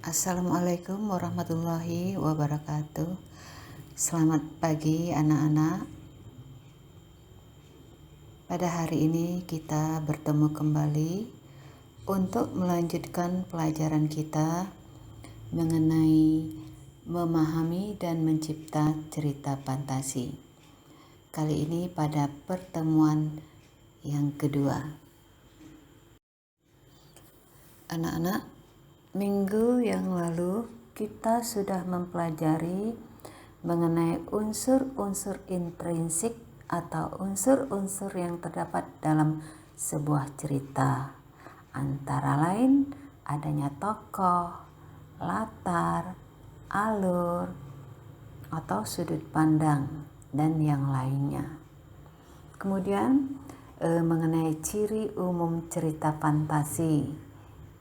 Assalamualaikum warahmatullahi wabarakatuh. Selamat pagi anak-anak. Pada hari ini kita bertemu kembali untuk melanjutkan pelajaran kita mengenai memahami dan mencipta cerita fantasi. Kali ini pada pertemuan yang kedua. Anak-anak, minggu yang lalu kita sudah mempelajari mengenai unsur-unsur intrinsik atau unsur-unsur yang terdapat dalam sebuah cerita. Antara lain adanya tokoh, latar, alur, atau sudut pandang, dan yang lainnya. Kemudian mengenai ciri umum cerita fantasi.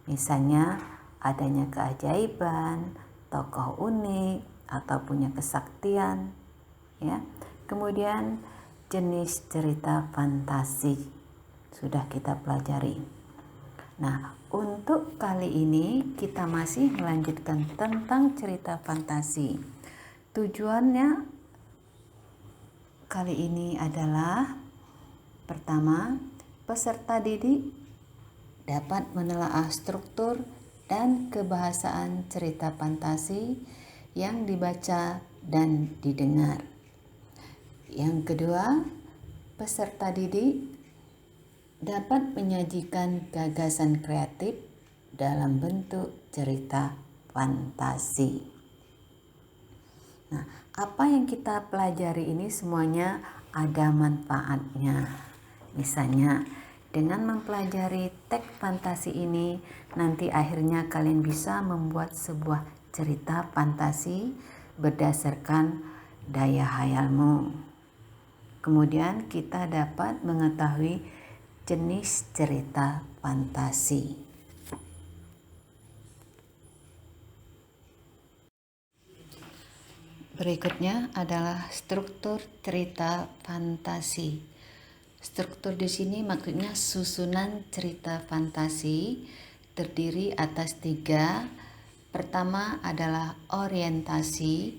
Misalnya adanya keajaiban, tokoh unik, atau punya kesaktian, ya. Kemudian jenis cerita fantasi sudah kita pelajari. Nah, untuk kali ini kita masih melanjutkan tentang cerita fantasi. Tujuannya kali ini adalah pertama, peserta didik dapat menelaah struktur dan kebahasaan cerita fantasi yang dibaca dan didengar. Yang kedua, peserta didik dapat menyajikan gagasan kreatif dalam bentuk cerita fantasi. Nah, apa yang kita pelajari ini semuanya ada manfaatnya. Misalnya, dengan mempelajari teks fantasi ini, nanti akhirnya kalian bisa membuat sebuah cerita fantasi berdasarkan daya hayalmu. Kemudian kita dapat mengetahui jenis cerita fantasi. Berikutnya adalah struktur cerita fantasi. Struktur di sini maksudnya susunan cerita fantasi terdiri atas 3. Pertama adalah orientasi,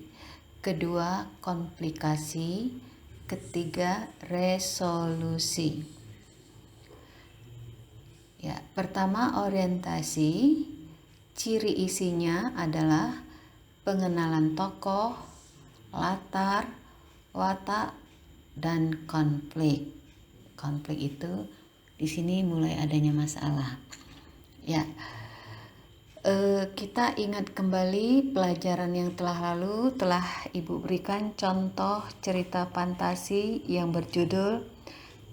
kedua komplikasi, ketiga resolusi. Ya, pertama orientasi, ciri isinya adalah pengenalan tokoh, latar, watak, dan konflik. Konflik itu di sini mulai adanya masalah. Ya, kita ingat kembali pelajaran yang telah lalu, telah Ibu berikan contoh cerita fantasi yang berjudul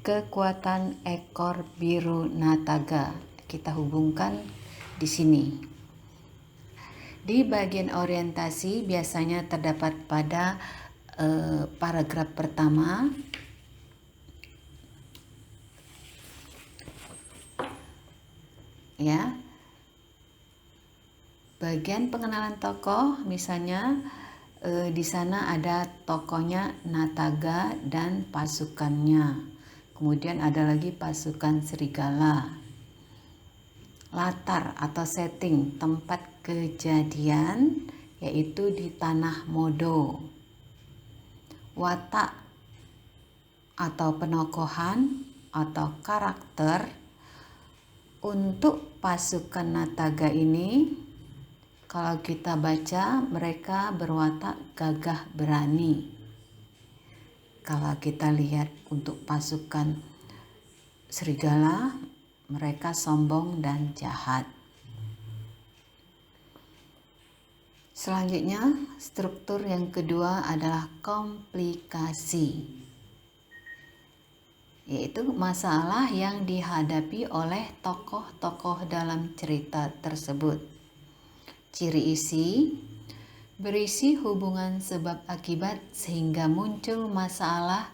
Kekuatan Ekor Biru Nataga. Kita hubungkan di sini. Di bagian orientasi biasanya terdapat pada paragraf pertama. Ya, bagian pengenalan tokoh, misalnya di sana ada tokohnya Nataga dan pasukannya. Kemudian ada lagi pasukan serigala. Latar atau setting tempat kejadian yaitu di Tanah Modo. Watak atau penokohan atau karakter untuk pasukan Nataga ini, kalau kita baca mereka berwatak gagah berani. Kalau kita lihat untuk pasukan serigala, mereka sombong dan jahat. Selanjutnya, struktur yang kedua adalah komplikasi, yaitu masalah yang dihadapi oleh tokoh-tokoh dalam cerita tersebut. Ciri isi, berisi hubungan sebab akibat sehingga muncul masalah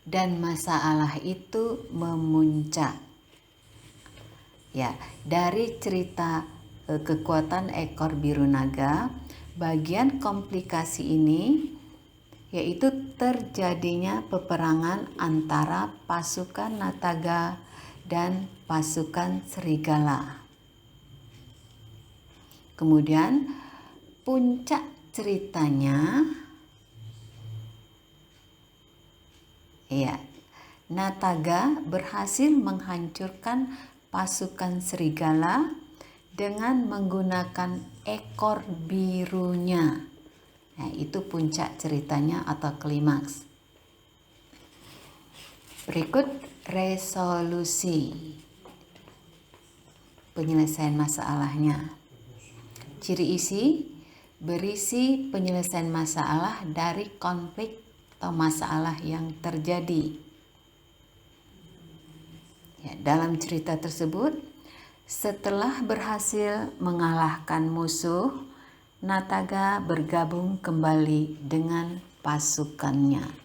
dan masalah itu memuncak. Ya, dari cerita Kekuatan Ekor Biru Naga, bagian komplikasi ini yaitu terjadinya peperangan antara pasukan Nataga dan pasukan serigala. Kemudian puncak ceritanya ya, Nataga berhasil menghancurkan pasukan serigala dengan menggunakan ekor birunya. Nah, itu puncak ceritanya atau klimaks. Berikut resolusi penyelesaian masalahnya. Ciri isi, berisi penyelesaian masalah dari konflik atau masalah yang terjadi. Ya, dalam cerita tersebut, setelah berhasil mengalahkan musuh, Nataga bergabung kembali dengan pasukannya.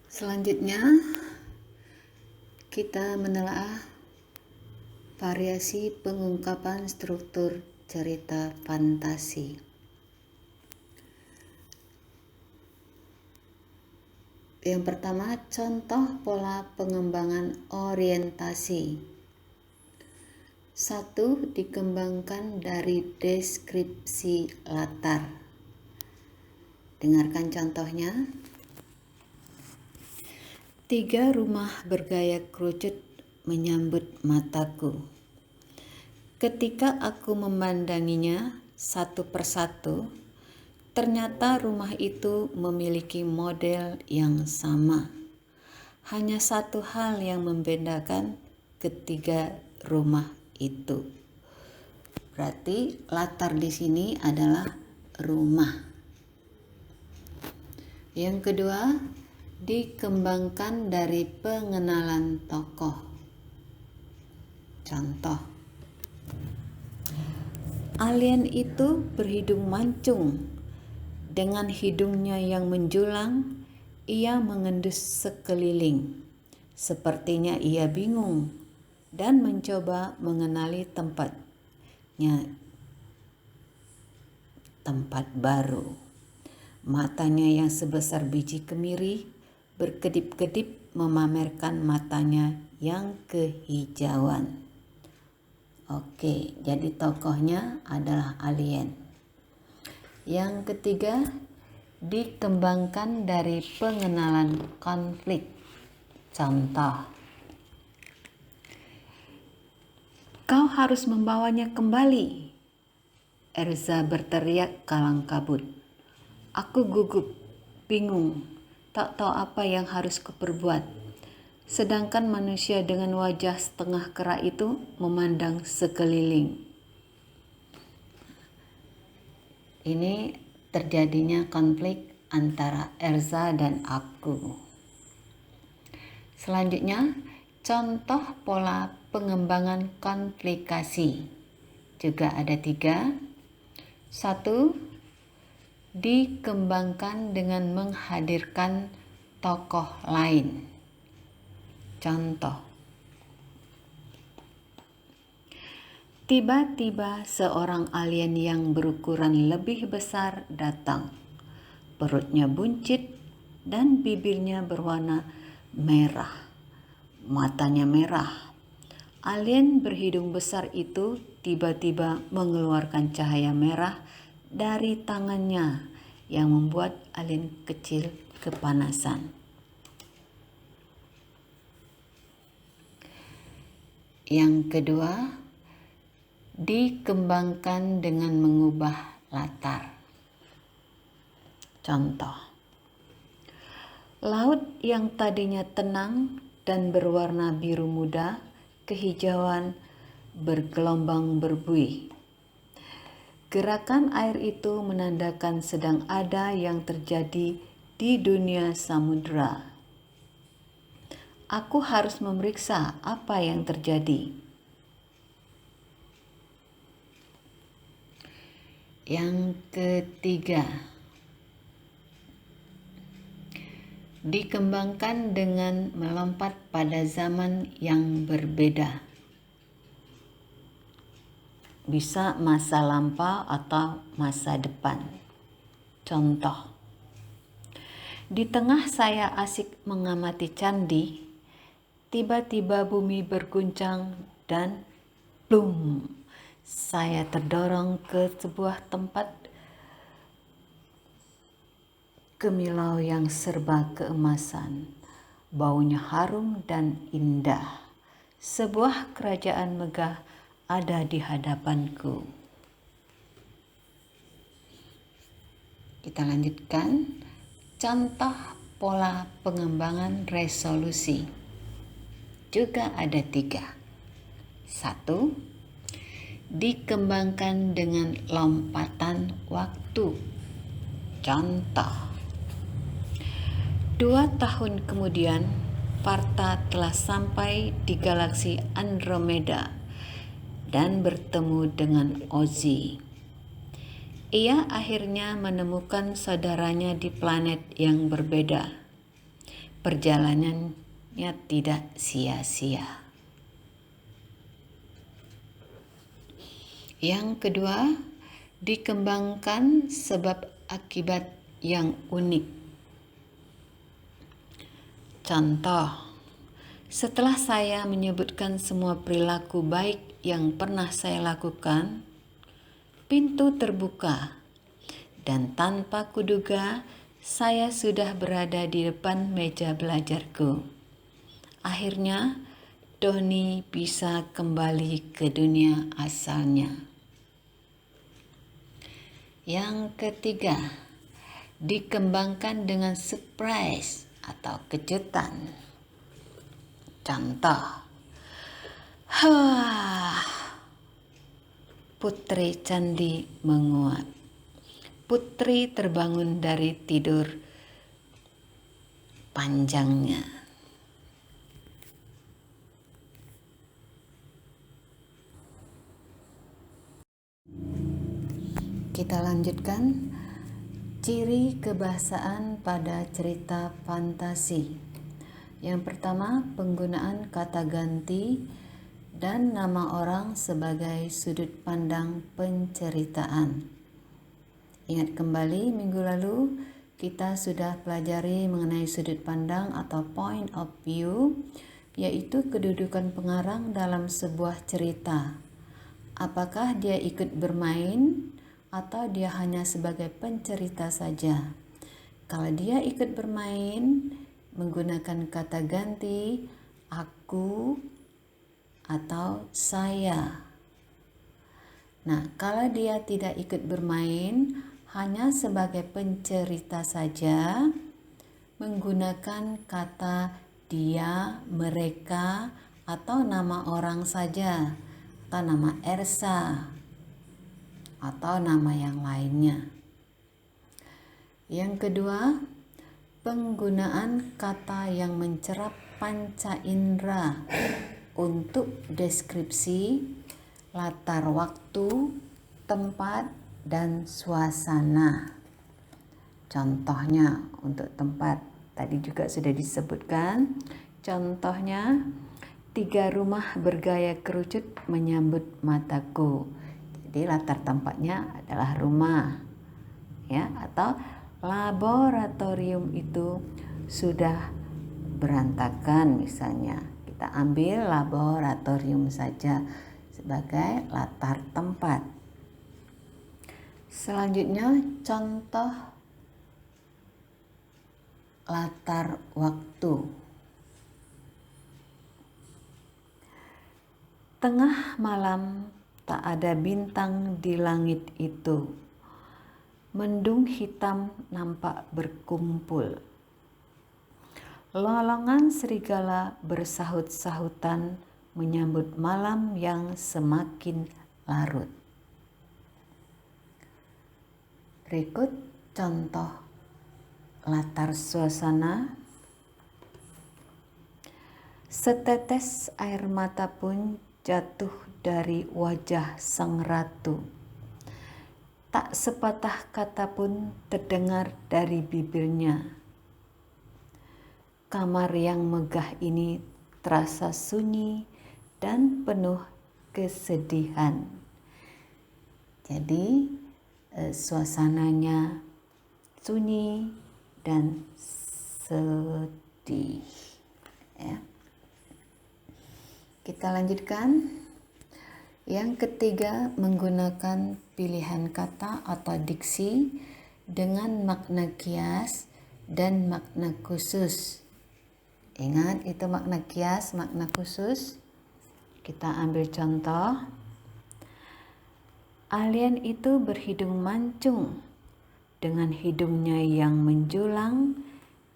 Selanjutnya, kita menelaah variasi pengungkapan struktur cerita fantasi. Yang pertama, contoh pola pengembangan orientasi. 1. Dikembangkan dari deskripsi latar. Dengarkan contohnya. 3 rumah bergaya kerucut menyambut mataku. Ketika aku memandanginya satu persatu, ternyata rumah itu memiliki model yang sama. Hanya satu hal yang membedakan ketiga rumah itu. Berarti latar di sini adalah rumah. Yang kedua, dikembangkan dari pengenalan tokoh. Contoh, alien itu berhidung mancung. Dengan hidungnya yang menjulang, ia mengendus sekeliling. Sepertinya ia bingung dan mencoba mengenali tempat baru. Matanya yang sebesar biji kemiri berkedip-kedip memamerkan matanya yang kehijauan. Oke, jadi tokohnya adalah alien. Yang ketiga, dikembangkan dari pengenalan konflik. Contoh, kau harus membawanya kembali. Erza berteriak kalang kabut. Aku gugup, bingung, tak tahu apa yang harus kuperbuat. Sedangkan manusia dengan wajah setengah kera itu memandang sekeliling. Ini terjadinya konflik antara Erza dan aku. Selanjutnya, contoh pola pengembangan konflikasi. Juga ada 3. 1. Dikembangkan dengan menghadirkan tokoh lain. Contoh, tiba-tiba seorang alien yang berukuran lebih besar datang. Perutnya buncit dan bibirnya berwarna merah. Matanya merah. Alien berhidung besar itu tiba-tiba mengeluarkan cahaya merah dari tangannya yang membuat alien kecil kepanasan. Yang kedua, dikembangkan dengan mengubah latar. Contoh, laut yang tadinya tenang dan berwarna biru muda, kehijauan, bergelombang berbuih. Gerakan air itu menandakan sedang ada yang terjadi di dunia samudra. Aku harus memeriksa apa yang terjadi. Yang ketiga, dikembangkan dengan melompat pada zaman yang berbeda. Bisa masa lampau atau masa depan. Contoh, Di tengah saya asik mengamati candi, tiba-tiba bumi berguncang dan plum, saya terdorong ke sebuah tempat kemilau yang serba keemasan. Baunya harum dan indah. Sebuah kerajaan megah ada di hadapanku. Kita lanjutkan. Contoh pola pengembangan resolusi juga ada 3. 1. Dikembangkan dengan lompatan waktu. Contoh, 2 tahun kemudian Partha telah sampai di galaksi Andromeda dan bertemu dengan Ozzy. Ia akhirnya menemukan saudaranya di planet yang berbeda. Perjalanannya tidak sia-sia. Yang kedua, dikembangkan sebab akibat yang unik. Contoh, setelah saya menyebutkan semua perilaku baik yang pernah saya lakukan, pintu terbuka, dan tanpa kuduga, saya sudah berada di depan meja belajarku. Akhirnya, Doni bisa kembali ke dunia asalnya. Yang ketiga, dikembangkan dengan surprise atau kejutan. Contoh, Putri Candi menguat. Putri terbangun dari tidur panjangnya. Kita lanjutkan. Ciri kebahasaan pada cerita fantasi. Yang pertama, penggunaan kata ganti dan nama orang sebagai sudut pandang penceritaan. Ingat kembali minggu lalu kita sudah pelajari mengenai sudut pandang atau point of view, yaitu kedudukan pengarang dalam sebuah cerita. Apakah dia ikut bermain atau dia hanya sebagai pencerita saja? Kalau dia ikut bermain, menggunakan kata ganti aku atau saya. Nah, kalau dia tidak ikut bermain, hanya sebagai pencerita saja, menggunakan kata dia, mereka, atau nama orang saja, atau nama Ersa, atau nama yang lainnya. Yang kedua, penggunaan kata yang mencerap panca indera untuk deskripsi latar waktu, tempat, dan suasana. Contohnya untuk tempat tadi juga sudah disebutkan. Contohnya, 3 rumah bergaya kerucut menyambut mataku. Jadi latar tempatnya adalah rumah, ya, atau laboratorium itu sudah berantakan misalnya. Kita ambil laboratorium saja sebagai latar tempat. Selanjutnya, contoh latar waktu. Tengah malam tak ada bintang di langit itu. Mendung hitam nampak berkumpul. Lolongan serigala bersahut-sahutan menyambut malam yang semakin larut. Berikut contoh latar suasana. Setetes air mata pun jatuh dari wajah sang ratu. Tak sepatah kata pun terdengar dari bibirnya. Kamar yang megah ini terasa sunyi dan penuh kesedihan. Jadi suasananya sunyi dan sedih. Ya. Kita lanjutkan. Yang ketiga, menggunakan pilihan kata atau diksi dengan makna kias dan makna khusus. Ingat, itu makna kias, makna khusus. Kita ambil contoh. Alien itu berhidung mancung. Dengan hidungnya yang menjulang,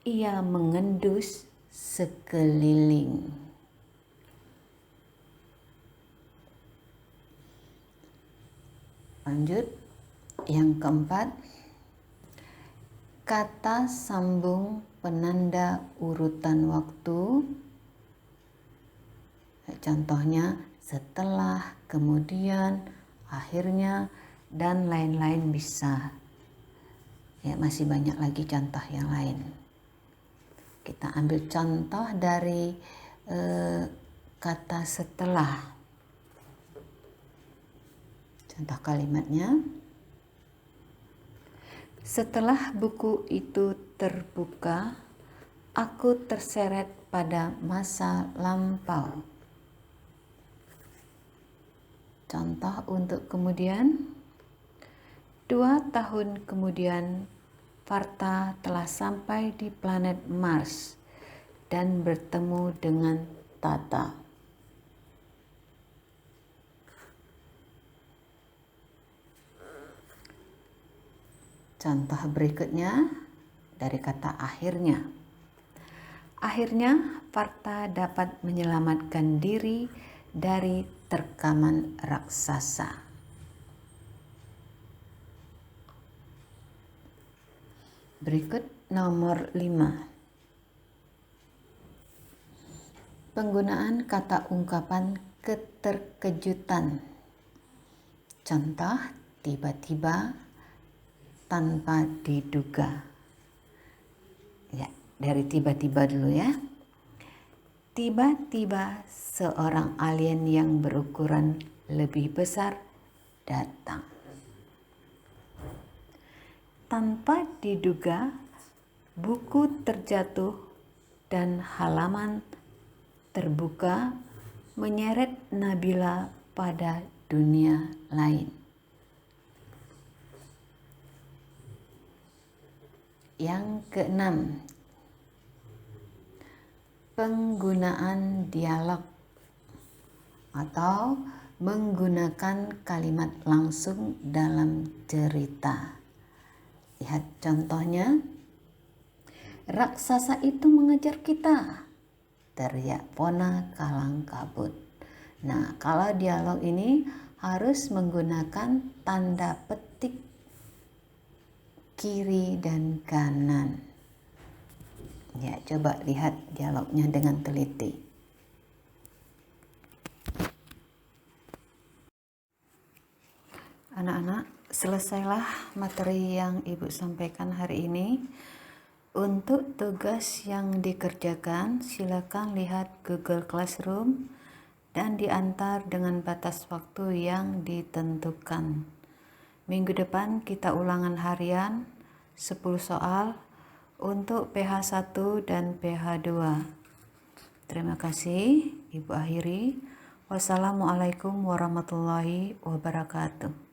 ia mengendus sekeliling. Lanjut, yang keempat, kata sambung penanda urutan waktu. Contohnya setelah, kemudian, akhirnya, dan lain-lain bisa. Ya, masih banyak lagi contoh yang lain. Kita ambil contoh dari kata setelah. Contoh kalimatnya, setelah buku itu terbuka, aku terseret pada masa lampau. Contoh untuk kemudian, 2 tahun kemudian, Farta telah sampai di planet Mars dan bertemu dengan Tata. Contoh berikutnya dari kata akhirnya. Akhirnya, Farta dapat menyelamatkan diri dari terkaman raksasa. Berikut nomor 5. Penggunaan kata ungkapan keterkejutan. Contoh, tiba-tiba, tanpa diduga. Ya, dari tiba-tiba dulu ya. Tiba-tiba seorang alien yang berukuran lebih besar datang. Tanpa diduga, buku terjatuh dan halaman terbuka menyeret Nabila pada dunia lain. Yang keenam, penggunaan dialog atau menggunakan kalimat langsung dalam cerita. Lihat contohnya, raksasa itu mengejar kita, teriak Pona kalang kabut. Nah, kalau dialog ini harus menggunakan tanda petik kiri dan kanan. Ya, coba lihat dialognya dengan teliti. Anak-anak, selesailah materi yang Ibu sampaikan hari ini. Untuk tugas yang dikerjakan, silakan lihat Google Classroom dan diantar dengan batas waktu yang ditentukan. Minggu depan kita ulangan harian 10 soal untuk PH 1 dan PH 2. Terima kasih, Ibu akhiri. Wassalamualaikum warahmatullahi wabarakatuh.